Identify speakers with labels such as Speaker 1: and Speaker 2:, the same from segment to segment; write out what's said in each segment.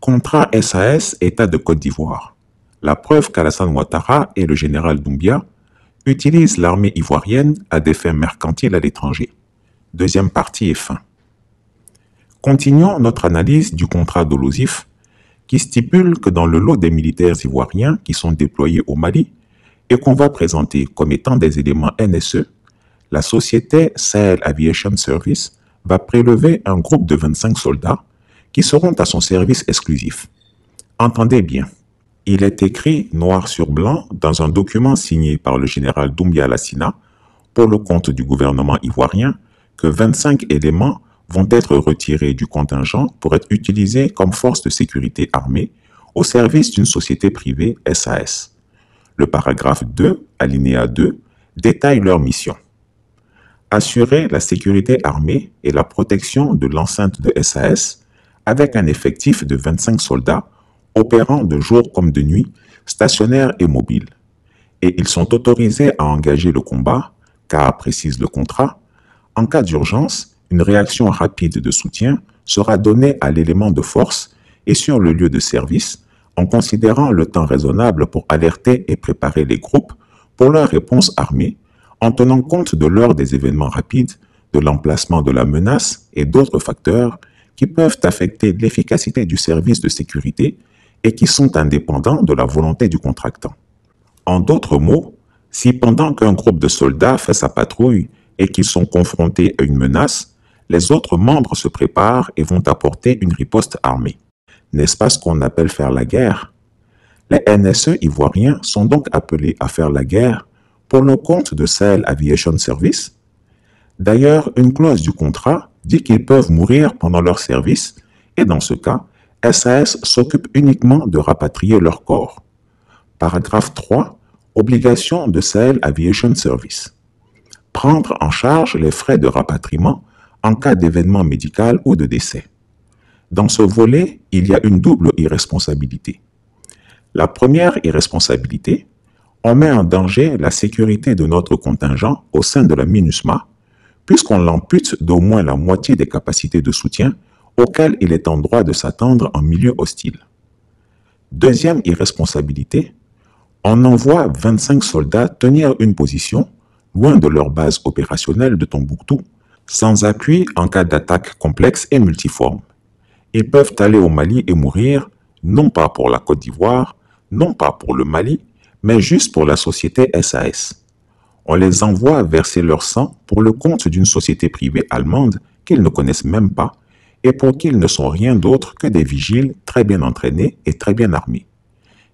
Speaker 1: Contrat SAS État de Côte d'Ivoire. La preuve qu'Alassane Ouattara et le général Doumbia utilisent l'armée ivoirienne à des fins mercantiles à l'étranger. Deuxième partie et fin. Continuons notre analyse du contrat d'Olosif qui stipule que dans le lot des militaires ivoiriens qui sont déployés au Mali et qu'on va présenter comme étant des éléments NSE, la société Sahel Aviation Service va prélever un groupe de 25 soldats qui seront à son service exclusif. Entendez bien, il est écrit noir sur blanc dans un document signé par le général Doumbia Lassina pour le compte du gouvernement ivoirien que 25 éléments vont être retirés du contingent pour être utilisés comme force de sécurité armée au service d'une société privée SAS. Le paragraphe 2, alinéa 2, détaille leur mission. Assurer la sécurité armée et la protection de l'enceinte de SAS avec un effectif de 25 soldats opérant de jour comme de nuit, stationnaires et mobiles. Et ils sont autorisés à engager le combat, car, précise le contrat, en cas d'urgence, une réaction rapide de soutien sera donnée à l'élément de force et sur le lieu de service, en considérant le temps raisonnable pour alerter et préparer les groupes pour leur réponse armée, en tenant compte de l'heure des événements rapides, de l'emplacement de la menace et d'autres facteurs qui peuvent affecter l'efficacité du service de sécurité et qui sont indépendants de la volonté du contractant. En d'autres mots, si pendant qu'un groupe de soldats fait sa patrouille et qu'ils sont confrontés à une menace, les autres membres se préparent et vont apporter une riposte armée. N'est-ce pas ce qu'on appelle faire la guerre? Les NSE ivoiriens sont donc appelés à faire la guerre pour le compte de Sahel Aviation Service. D'ailleurs, une clause du contrat dit qu'ils peuvent mourir pendant leur service et dans ce cas, SAS s'occupe uniquement de rapatrier leur corps. Paragraphe 3. Obligation de Sahel Aviation Service. Prendre en charge les frais de rapatriement en cas d'événement médical ou de décès. Dans ce volet, il y a une double irresponsabilité. La première irresponsabilité, on met en danger la sécurité de notre contingent au sein de la MINUSMA, puisqu'on l'ampute d'au moins la moitié des capacités de soutien auxquelles il est en droit de s'attendre en milieu hostile. Deuxième irresponsabilité, on envoie 25 soldats tenir une position loin de leur base opérationnelle de Tombouctou, sans appui en cas d'attaque complexe et multiforme. Ils peuvent aller au Mali et mourir, non pas pour la Côte d'Ivoire, non pas pour le Mali, mais juste pour la société SAS. On les envoie verser leur sang pour le compte d'une société privée allemande qu'ils ne connaissent même pas et pour qui ils ne sont rien d'autre que des vigiles très bien entraînés et très bien armés.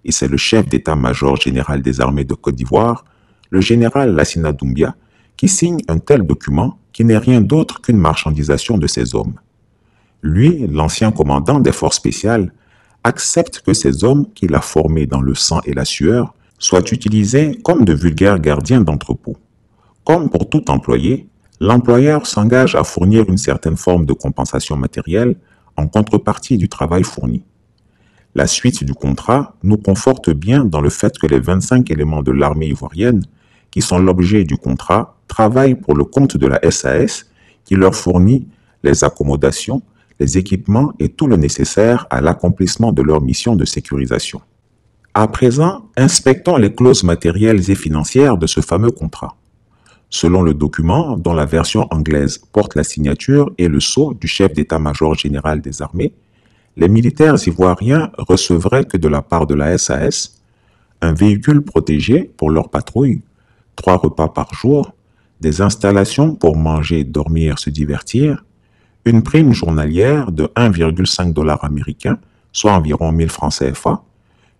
Speaker 1: Et c'est le chef d'état-major général des armées de Côte d'Ivoire, le général Lassina Doumbia, qui signe un tel document qui n'est rien d'autre qu'une marchandisation de ces hommes. Lui, l'ancien commandant des forces spéciales, accepte que ces hommes qu'il a formés dans le sang et la sueur soient utilisés comme de vulgaires gardiens d'entrepôt. Comme pour tout employé, l'employeur s'engage à fournir une certaine forme de compensation matérielle en contrepartie du travail fourni. La suite du contrat nous conforte bien dans le fait que les 25 éléments de l'armée ivoirienne, qui sont l'objet du contrat, travaillent pour le compte de la SAS qui leur fournit les accommodations, les équipements et tout le nécessaire à l'accomplissement de leur mission de sécurisation. À présent, inspectons les clauses matérielles et financières de ce fameux contrat. Selon le document, dont la version anglaise porte la signature et le sceau du chef d'état-major général des armées, les militaires ivoiriens recevraient que de la part de la SAS un véhicule protégé pour leur patrouille, 3 repas par jour, des installations pour manger, dormir, se divertir, une prime journalière de 1,5 $ américain, soit environ 1000 francs CFA,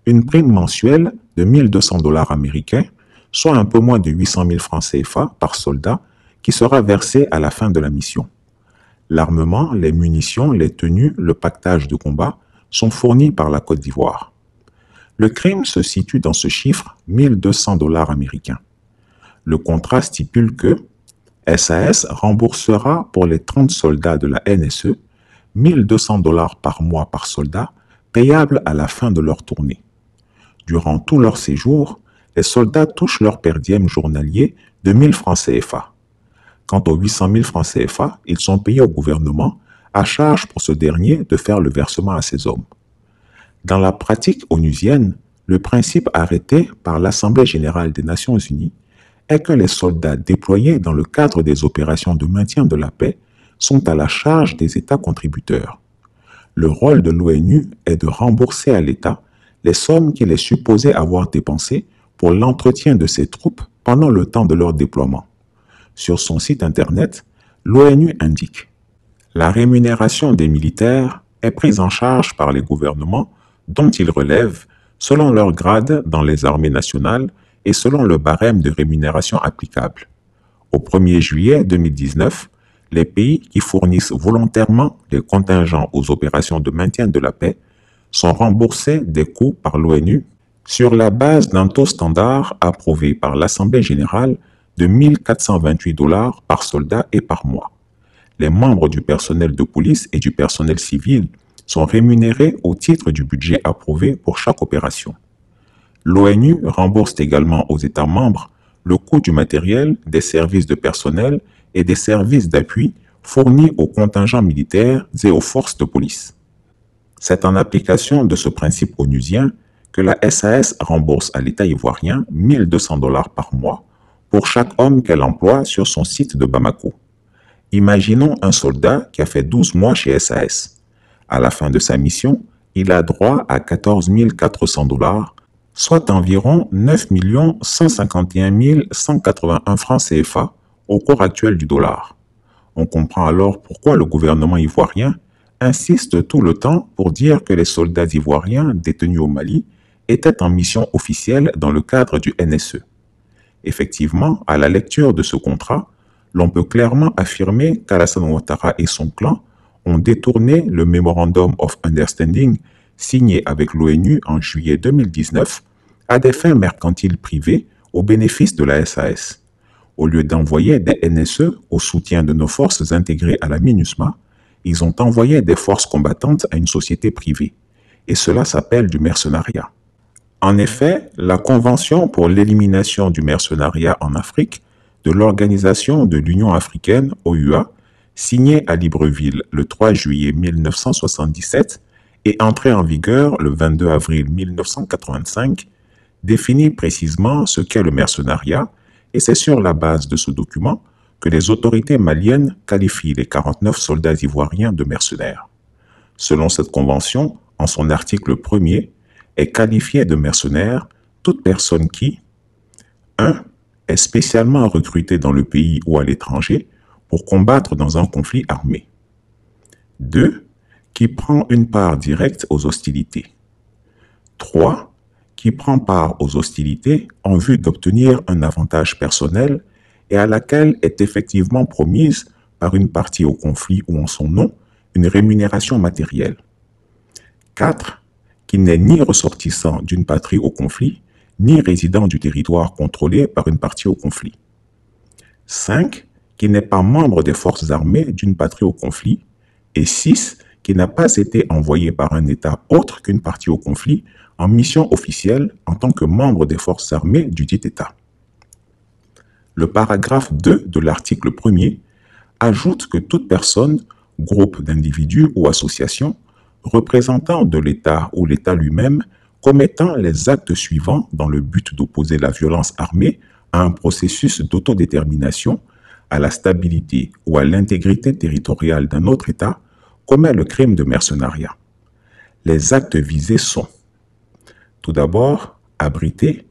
Speaker 1: une prime mensuelle de 1200 $ américains, soit un peu moins de 800 000 francs CFA par soldat, qui sera versée à la fin de la mission. L'armement, les munitions, les tenues, le pactage de combat sont fournis par la Côte d'Ivoire. Le crime se situe dans ce chiffre 1200 $ américains. Le contrat stipule que SAS remboursera pour les 30 soldats de la NSE 1200 $ par mois par soldat, payables à la fin de leur tournée. Durant tout leur séjour, les soldats touchent leur per diem journalier de 1000 francs CFA. Quant aux 800 000 francs CFA, ils sont payés au gouvernement, à charge pour ce dernier de faire le versement à ces hommes. Dans la pratique onusienne, le principe arrêté par l'Assemblée générale des Nations unies est que les soldats déployés dans le cadre des opérations de maintien de la paix sont à la charge des États contributeurs. Le rôle de l'ONU est de rembourser à l'État les sommes qu'il est supposé avoir dépensées pour l'entretien de ses troupes pendant le temps de leur déploiement. Sur son site internet, l'ONU indique: la rémunération des militaires est prise en charge par les gouvernements dont ils relèvent selon leur grade dans les armées nationales et selon le barème de rémunération applicable. Au 1er juillet 2019, les pays qui fournissent volontairement les contingents aux opérations de maintien de la paix sont remboursés des coûts par l'ONU sur la base d'un taux standard approuvé par l'Assemblée générale de 1 428 $ par soldat et par mois. Les membres du personnel de police et du personnel civil sont rémunérés au titre du budget approuvé pour chaque opération. L'ONU rembourse également aux États membres le coût du matériel, des services de personnel et des services d'appui fournis aux contingents militaires et aux forces de police. C'est en application de ce principe onusien que la SAS rembourse à l'État ivoirien 1 200 $ par mois pour chaque homme qu'elle emploie sur son site de Bamako. Imaginons un soldat qui a fait 12 mois chez SAS. À la fin de sa mission, il a droit à 14 400 $, soit environ 9 151 181 francs CFA au cours actuel du dollar. On comprend alors pourquoi le gouvernement ivoirien insiste tout le temps pour dire que les soldats ivoiriens détenus au Mali étaient en mission officielle dans le cadre du NSE. Effectivement, à la lecture de ce contrat, l'on peut clairement affirmer qu'Alassane Ouattara et son clan ont détourné le Memorandum of Understanding signé avec l'ONU en juillet 2019 à des fins mercantiles privées au bénéfice de la SAS. Au lieu d'envoyer des NSE au soutien de nos forces intégrées à la MINUSMA, ils ont envoyé des forces combattantes à une société privée. Et cela s'appelle du mercenariat. En effet, la Convention pour l'élimination du mercenariat en Afrique de l'Organisation de l'Union africaine, OUA, signée à Libreville le 3 juillet 1977 et entrée en vigueur le 22 avril 1985, définit précisément ce qu'est le mercenariat, et c'est sur la base de ce document que les autorités maliennes qualifient les 49 soldats ivoiriens de mercenaires. Selon cette convention, en son article 1er, est qualifiée de mercenaire toute personne qui 1. Est spécialement recrutée dans le pays ou à l'étranger pour combattre dans un conflit armé. 2. Qui prend une part directe aux hostilités. 3. Qui prend part aux hostilités en vue d'obtenir un avantage personnel et à laquelle est effectivement promise par une partie au conflit ou en son nom une rémunération matérielle. 4. Qui n'est ni ressortissant d'une patrie au conflit, ni résident du territoire contrôlé par une partie au conflit. 5. Qui n'est pas membre des forces armées d'une patrie au conflit. Et 6. Qui n'a pas été envoyé par un État autre qu'une partie au conflit en mission officielle en tant que membre des forces armées du dit État. Le paragraphe 2 de l'article 1er ajoute que toute personne, groupe d'individus ou association, représentant de l'État ou l'État lui-même, commettant les actes suivants dans le but d'opposer la violence armée à un processus d'autodétermination, à la stabilité ou à l'intégrité territoriale d'un autre État, commet le crime de mercenariat. Les actes visés sont: tout d'abord, abriter,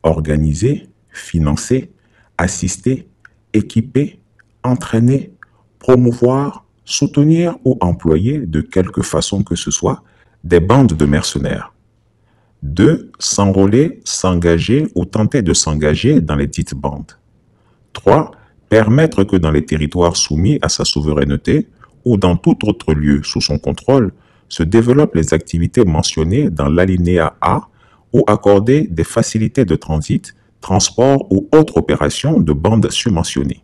Speaker 1: organiser, financer, assister, équiper, entraîner, promouvoir, soutenir ou employer de quelque façon que ce soit des bandes de mercenaires. 2. S'enrôler, s'engager ou tenter de s'engager dans les dites bandes. 3. Permettre que dans les territoires soumis à sa souveraineté ou dans tout autre lieu sous son contrôle se développent les activités mentionnées dans l'alinéa A ou accorder des facilités de transit, transport ou autres opérations de bandes subventionnées.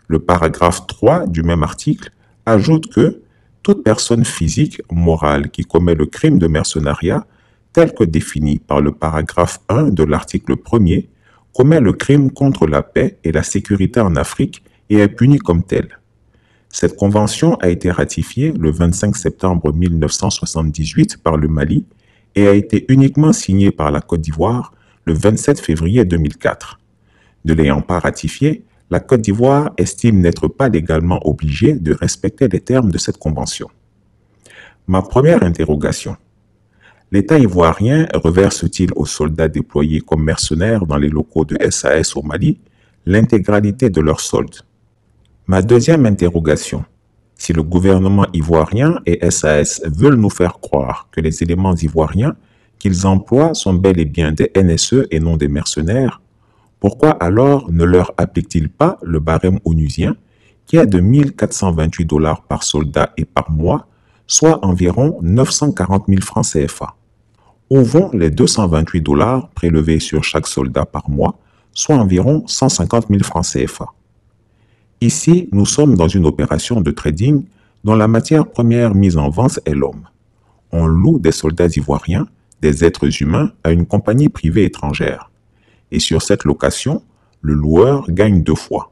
Speaker 1: Le paragraphe 3 du même article ajoute que toute personne physique, morale qui commet le crime de mercenariat, tel que défini par le paragraphe 1 de l'article 1er, commet le crime contre la paix et la sécurité en Afrique et est puni comme tel. Cette convention a été ratifiée le 25 septembre 1978 par le Mali et a été uniquement signé par la Côte d'Ivoire le 27 février 2004. Ne l'ayant pas ratifié, la Côte d'Ivoire estime n'être pas légalement obligée de respecter les termes de cette convention. Ma première interrogation. L'État ivoirien reverse-t-il aux soldats déployés comme mercenaires dans les locaux de SAS au Mali l'intégralité de leur solde? Ma deuxième interrogation. Si le gouvernement ivoirien et SAS veulent nous faire croire que les éléments ivoiriens qu'ils emploient sont bel et bien des NSE et non des mercenaires, pourquoi alors ne leur applique-t-il pas le barème onusien qui est de 1 428 $ par soldat et par mois, soit environ 940 000 francs CFA? Où vont les 228 $ prélevés sur chaque soldat par mois, soit environ 150 000 francs CFA? Ici, nous sommes dans une opération de trading dont la matière première mise en vente est l'homme. On loue des soldats ivoiriens, des êtres humains, à une compagnie privée étrangère. Et sur cette location, le loueur gagne 2 fois.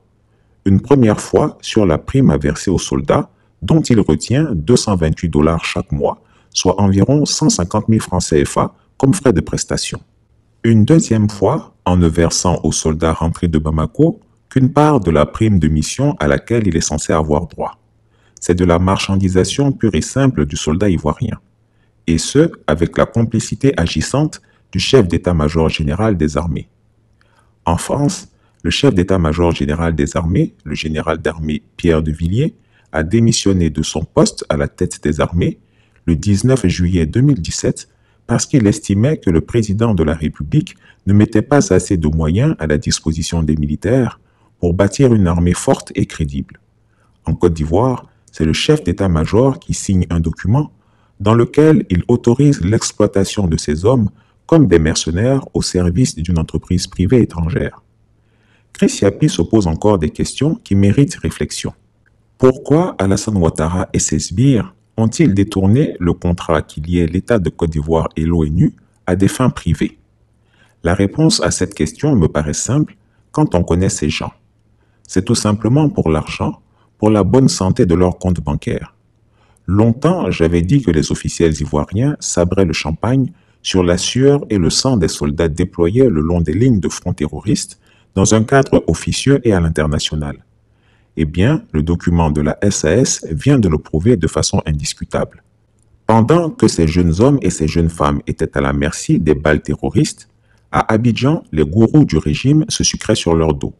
Speaker 1: Une première fois sur la prime à verser aux soldats, dont il retient 228 $ chaque mois, soit environ 150 000 francs CFA comme frais de prestation. Une deuxième fois en ne versant aux soldats rentrés de Bamako qu'une part de la prime de mission à laquelle il est censé avoir droit. C'est de la marchandisation pure et simple du soldat ivoirien. Et ce, avec la complicité agissante du chef d'état-major général des armées. En France, le chef d'état-major général des armées, le général d'armée Pierre de Villiers, a démissionné de son poste à la tête des armées le 19 juillet 2017 parce qu'il estimait que le président de la République ne mettait pas assez de moyens à la disposition des militaires pour bâtir une armée forte et crédible. En Côte d'Ivoire, c'est le chef d'état-major qui signe un document dans lequel il autorise l'exploitation de ces hommes comme des mercenaires au service d'une entreprise privée étrangère. Chris Yapi se pose encore des questions qui méritent réflexion. Pourquoi Alassane Ouattara et ses sbires ont-ils détourné le contrat qui liait l'État de Côte d'Ivoire et l'ONU à des fins privées? La réponse à cette question me paraît simple quand on connaît ces gens. C'est tout simplement pour l'argent, pour la bonne santé de leur compte bancaire. Longtemps, j'avais dit que les officiels ivoiriens sabraient le champagne sur la sueur et le sang des soldats déployés le long des lignes de front terroristes dans un cadre officieux et à l'international. Eh bien, le document de la SAS vient de le prouver de façon indiscutable. Pendant que ces jeunes hommes et ces jeunes femmes étaient à la merci des balles terroristes, à Abidjan, les gourous du régime se sucraient sur leur dos.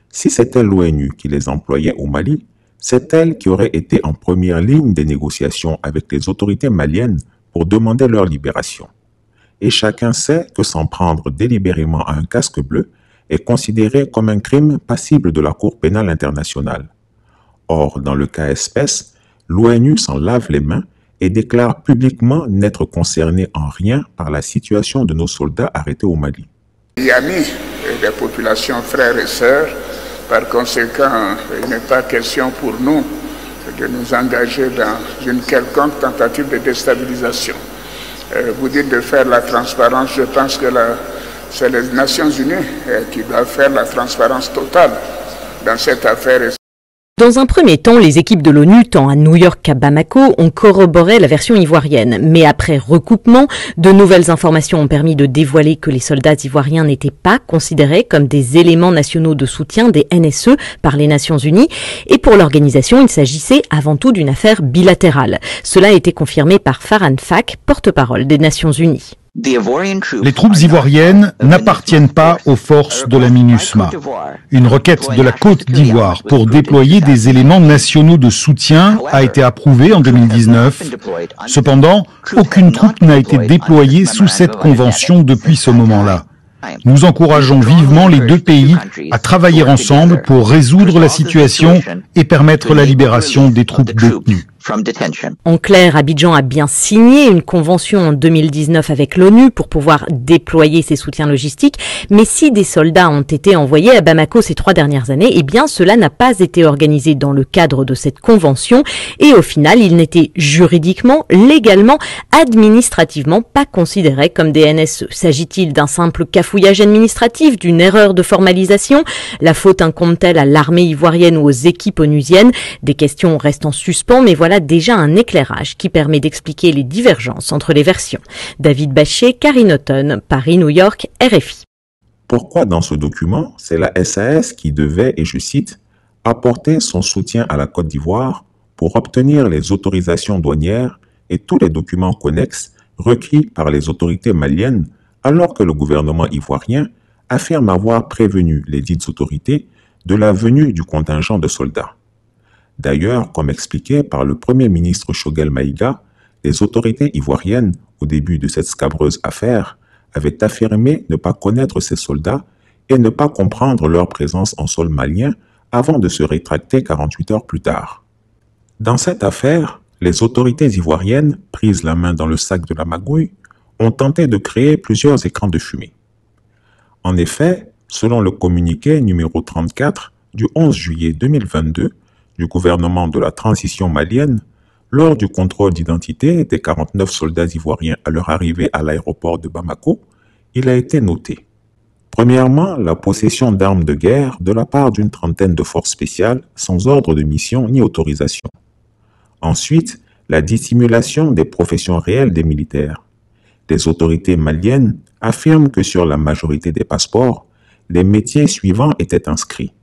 Speaker 1: Si c'était l'ONU qui les employait au Mali, c'est elle qui aurait été en première ligne des négociations avec les autorités maliennes pour demander leur libération. Et chacun sait que s'en prendre délibérément à un casque bleu est considéré comme un crime passible de la Cour pénale internationale. Or, dans le cas espèce, l'ONU s'en lave les mains et déclare publiquement n'être concerné en rien par la situation de nos soldats arrêtés au Mali.
Speaker 2: Amis des populations frères et sœurs, par conséquent, il n'est pas question pour nous de nous engager dans une quelconque tentative de déstabilisation. Vous dites de faire la transparence, je pense que c'est les Nations Unies qui doivent faire la transparence totale dans cette affaire.
Speaker 3: Dans un premier temps, les équipes de l'ONU, tant à New York qu'à Bamako, ont corroboré la version ivoirienne. Mais après recoupement, de nouvelles informations ont permis de dévoiler que les soldats ivoiriens n'étaient pas considérés comme des éléments nationaux de soutien des NSE par les Nations Unies. Et pour l'organisation, il s'agissait avant tout d'une affaire bilatérale. Cela a été confirmé par Farhan Fak, porte-parole des Nations Unies.
Speaker 4: Les troupes ivoiriennes n'appartiennent pas aux forces de la MINUSMA. Une requête de la Côte d'Ivoire pour déployer des éléments nationaux de soutien a été approuvée en 2019. Cependant, aucune troupe n'a été déployée sous cette convention depuis ce moment-là. Nous encourageons vivement les deux pays à travailler ensemble pour résoudre la situation et permettre la libération des troupes détenues.
Speaker 3: En clair, Abidjan a bien signé une convention en 2019 avec l'ONU pour pouvoir déployer ses soutiens logistiques, mais si des soldats ont été envoyés à Bamako ces 3 dernières années, eh bien cela n'a pas été organisé dans le cadre de cette convention et au final, ils n'étaient juridiquement, légalement, administrativement pas considérés comme des NSE. S'agit-il d'un simple cafouillage administratif, d'une erreur de formalisation? La faute incombe-t-elle à l'armée ivoirienne ou aux équipes onusiennes? Des questions restent en suspens, mais voilà voilà déjà un éclairage qui permet d'expliquer les divergences entre les versions. David Bachet, Karine Auton, Paris, New York, RFI.
Speaker 1: Pourquoi dans ce document, c'est la SAS qui devait, et je cite, « apporter son soutien à la Côte d'Ivoire pour obtenir les autorisations douanières et tous les documents connexes requis par les autorités maliennes, alors que le gouvernement ivoirien affirme avoir prévenu les dites autorités de la venue du contingent de soldats. » D'ailleurs, comme expliqué par le Premier ministre Choguel Maïga, les autorités ivoiriennes, au début de cette scabreuse affaire, avaient affirmé ne pas connaître ces soldats et ne pas comprendre leur présence en sol malien avant de se rétracter 48 heures plus tard. Dans cette affaire, les autorités ivoiriennes, prises la main dans le sac de la magouille, ont tenté de créer plusieurs écrans de fumée. En effet, selon le communiqué numéro 34 du 11 juillet 2022 du gouvernement de la transition malienne, lors du contrôle d'identité des 49 soldats ivoiriens à leur arrivée à l'aéroport de Bamako, il a été noté. Premièrement, la possession d'armes de guerre de la part d'une trentaine de forces spéciales sans ordre de mission ni autorisation. Ensuite, la dissimulation des professions réelles des militaires. Les autorités maliennes affirment que sur la majorité des passeports, les métiers suivants étaient inscrits: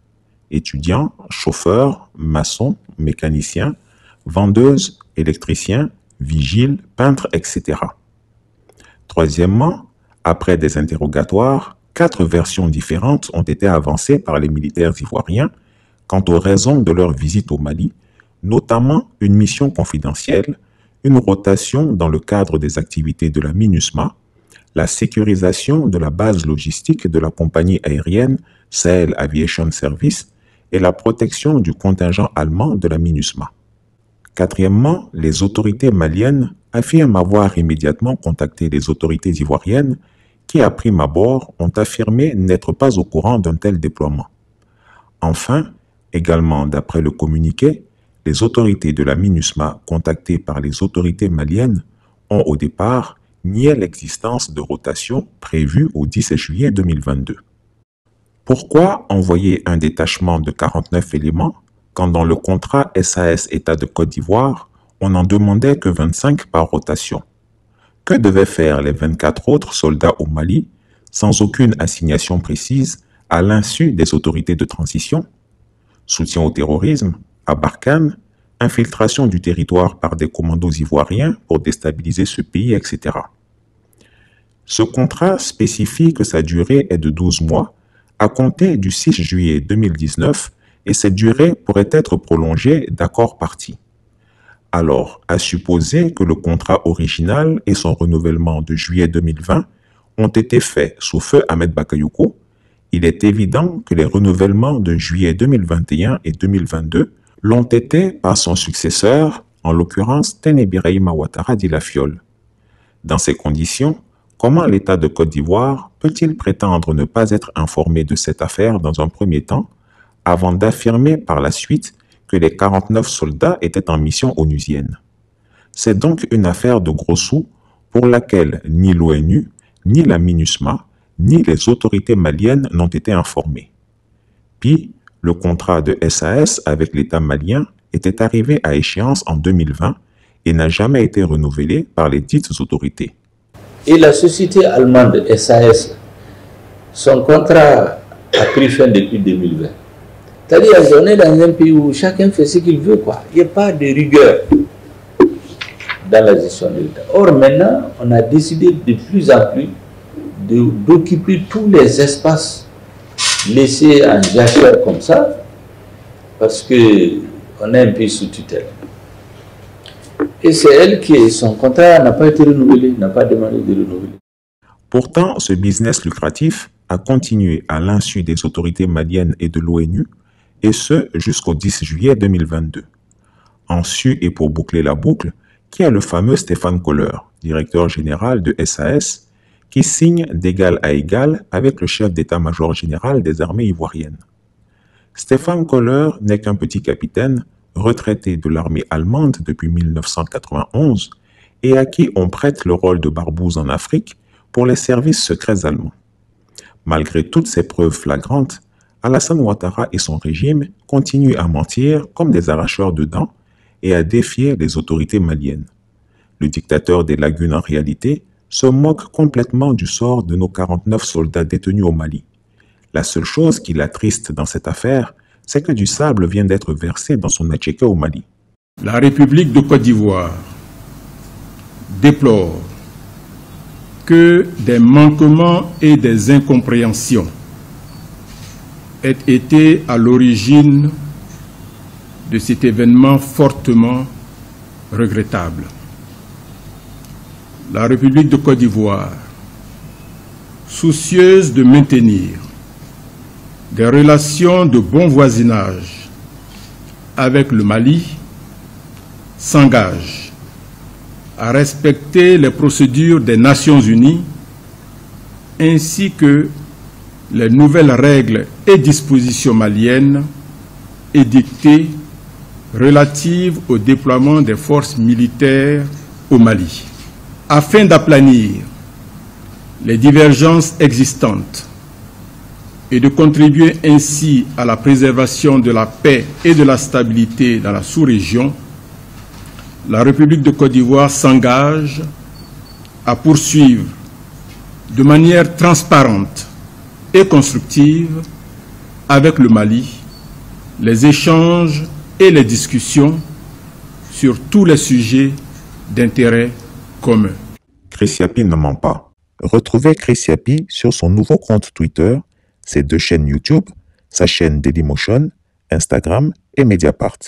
Speaker 1: étudiants, chauffeurs, maçons, mécaniciens, vendeuses, électriciens, vigiles, peintres, etc. Troisièmement, après des interrogatoires, 4 versions différentes ont été avancées par les militaires ivoiriens quant aux raisons de leur visite au Mali, notamment une mission confidentielle, une rotation dans le cadre des activités de la MINUSMA, la sécurisation de la base logistique de la compagnie aérienne Sahel Aviation Service et la protection du contingent allemand de la MINUSMA. Quatrièmement, les autorités maliennes affirment avoir immédiatement contacté les autorités ivoiriennes qui, à prime abord, ont affirmé n'être pas au courant d'un tel déploiement. Enfin, également d'après le communiqué, les autorités de la MINUSMA contactées par les autorités maliennes ont au départ nié l'existence de rotation prévue au 10 juillet 2022. Pourquoi envoyer un détachement de 49 éléments quand dans le contrat SAS État de Côte d'Ivoire, on n'en demandait que 25 par rotation? Que devaient faire les 24 autres soldats au Mali, sans aucune assignation précise, à l'insu des autorités de transition? Soutien au terrorisme, à Barkhane, infiltration du territoire par des commandos ivoiriens pour déstabiliser ce pays, etc. Ce contrat spécifie que sa durée est de 12 mois, à compter du 6 juillet 2019, et cette durée pourrait être prolongée d'accord parties. Alors, à supposer que le contrat original et son renouvellement de juillet 2020 ont été faits sous feu Ahmed Bakayoko, il est évident que les renouvellements de juillet 2021 et 2022 l'ont été par son successeur, en l'occurrence Téné Birahima Ouattara dit la Fiole. Dans ces conditions, comment l'État de Côte d'Ivoire peut-il prétendre ne pas être informé de cette affaire dans un premier temps, avant d'affirmer par la suite que les 49 soldats étaient en mission onusienne? C'est donc une affaire de gros sous pour laquelle ni l'ONU, ni la MINUSMA, ni les autorités maliennes n'ont été informées. Puis, le contrat de SAS avec l'État malien était arrivé à échéance en 2020 et n'a jamais été renouvelé par les dites autorités.
Speaker 5: Et la société allemande SAS, son contrat a pris fin depuis 2020. C'est-à-dire qu'on est dans un pays où chacun fait ce qu'il veut, quoi. Il n'y a pas de rigueur dans la gestion de l'État. Or, maintenant, on a décidé de plus en plus d'occuper tous les espaces laissés en jachère comme ça, parce qu'on est un pays sous tutelle. Et c'est elle qui, son contrat n'a pas été renouvelé, n'a pas demandé de renouveler.
Speaker 1: Pourtant, ce business lucratif a continué à l'insu des autorités maliennes et de l'ONU, et ce jusqu'au 10 juillet 2022. En su et pour boucler la boucle, qui est le fameux Stéphane Koller, directeur général de SAS, qui signe d'égal à égal avec le chef d'état-major général des armées ivoiriennes. Stéphane Koller n'est qu'un petit capitaine, retraité de l'armée allemande depuis 1991 et à qui on prête le rôle de barbouze en Afrique pour les services secrets allemands. Malgré toutes ces preuves flagrantes, Alassane Ouattara et son régime continuent à mentir comme des arracheurs de dents et à défier les autorités maliennes. Le dictateur des lagunes, en réalité, se moque complètement du sort de nos 49 soldats détenus au Mali. La seule chose qui l'attriste dans cette affaire, c'est que du sable vient d'être versé dans son atcheka au Mali.
Speaker 6: La République de Côte d'Ivoire déplore que des manquements et des incompréhensions aient été à l'origine de cet événement fortement regrettable. La République de Côte d'Ivoire, soucieuse de maintenir des relations de bon voisinage avec le Mali, s'engage à respecter les procédures des Nations Unies ainsi que les nouvelles règles et dispositions maliennes édictées relatives au déploiement des forces militaires au Mali. Afin d'aplanir les divergences existantes et de contribuer ainsi à la préservation de la paix et de la stabilité dans la sous-région, la République de Côte d'Ivoire s'engage à poursuivre de manière transparente et constructive avec le Mali les échanges et les discussions sur tous les sujets d'intérêt commun.
Speaker 1: Chris Yapi ne ment pas. Retrouvez Chris Yapi sur son nouveau compte Twitter, ses 2 chaînes YouTube, sa chaîne Dailymotion, Instagram et Mediapart.